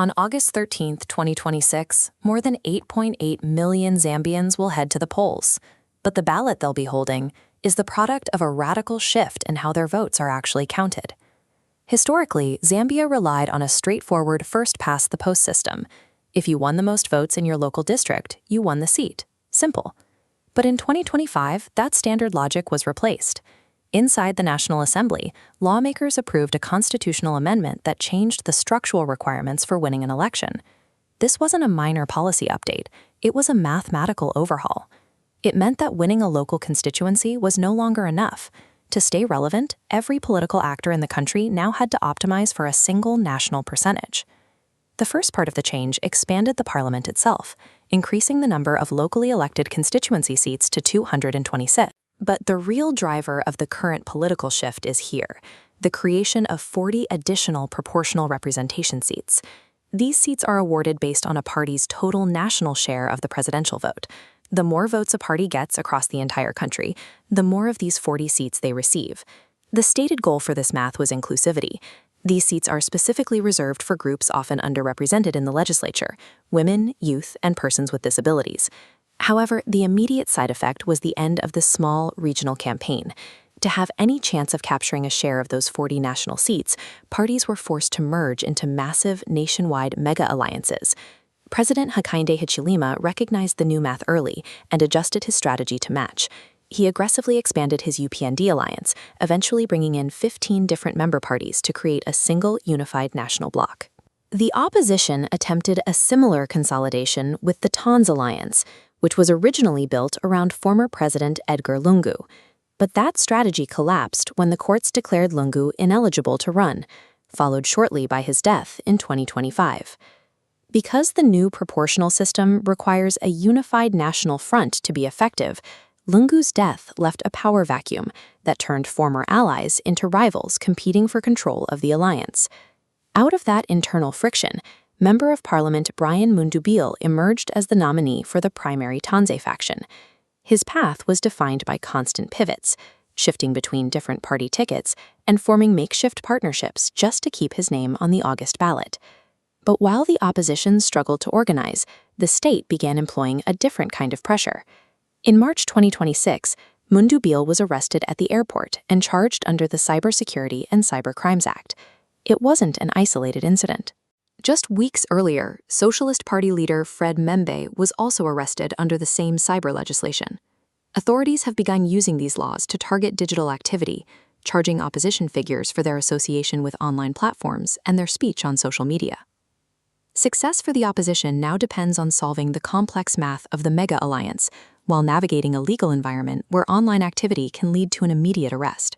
On August 13, 2026, more than 8.8 million Zambians will head to the polls. But the ballot they'll be holding is the product of a radical shift in how their votes are actually counted. Historically, Zambia relied on a straightforward first-past-the-post system. If you won the most votes in your local district, you won the seat. Simple. But in 2025, that standard logic was replaced. Inside the National Assembly, lawmakers approved a constitutional amendment that changed the structural requirements for winning an election. This wasn't a minor policy update, it was a mathematical overhaul. It meant that winning a local constituency was no longer enough. To stay relevant, every political actor in the country now had to optimize for a single national percentage. The first part of the change expanded the parliament itself, increasing the number of locally elected constituency seats to 226. But the real driver of the current political shift is here, the creation of 40 additional proportional representation seats. These seats are awarded based on a party's total national share of the presidential vote. The more votes a party gets across the entire country, the more of these 40 seats they receive. The stated goal for this math was inclusivity. These seats are specifically reserved for groups often underrepresented in the legislature: women, youth, and persons with disabilities. However, the immediate side effect was the end of the small, regional campaign. To have any chance of capturing a share of those 40 national seats, parties were forced to merge into massive, nationwide mega-alliances. President Hakainde Hichilema recognized the new math early and adjusted his strategy to match. He aggressively expanded his UPND alliance, eventually bringing in 15 different member parties to create a single, unified national bloc. The opposition attempted a similar consolidation with the TONS alliance, which was originally built around former President Edgar Lungu. But that strategy collapsed when the courts declared Lungu ineligible to run, followed shortly by his death in 2025. Because the new proportional system requires a unified national front to be effective, Lungu's death left a power vacuum that turned former allies into rivals competing for control of the alliance. Out of that internal friction, Member of Parliament Brian Mundubil emerged as the nominee for the primary Tanze faction. His path was defined by constant pivots, shifting between different party tickets and forming makeshift partnerships just to keep his name on the August ballot. But while the opposition struggled to organize, the state began employing a different kind of pressure. In March 2026, Mundubil was arrested at the airport and charged under the Cybersecurity and Cybercrimes Act. It wasn't an isolated incident. Just weeks earlier, Socialist Party leader Fred Membe was also arrested under the same cyber legislation. Authorities have begun using these laws to target digital activity, charging opposition figures for their association with online platforms and their speech on social media. Success for the opposition now depends on solving the complex math of the mega alliance, while navigating a legal environment where online activity can lead to an immediate arrest.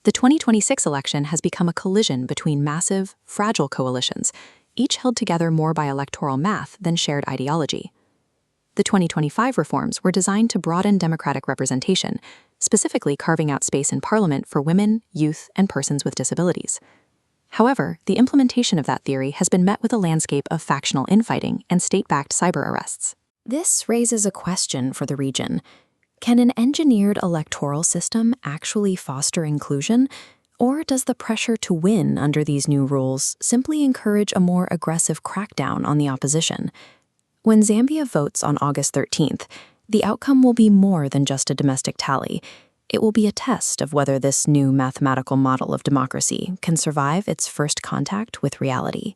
The 2026 election has become a collision between massive, fragile coalitions, each held together more by electoral math than shared ideology. The 2025 reforms were designed to broaden democratic representation, specifically carving out space in parliament for women, youth, and persons with disabilities. However, the implementation of that theory has been met with a landscape of factional infighting and state-backed cyber arrests. This raises a question for the region. Can an engineered electoral system actually foster inclusion, or does the pressure to win under these new rules simply encourage a more aggressive crackdown on the opposition? When Zambia votes on August 13th, the outcome will be more than just a domestic tally. It will be a test of whether this new mathematical model of democracy can survive its first contact with reality.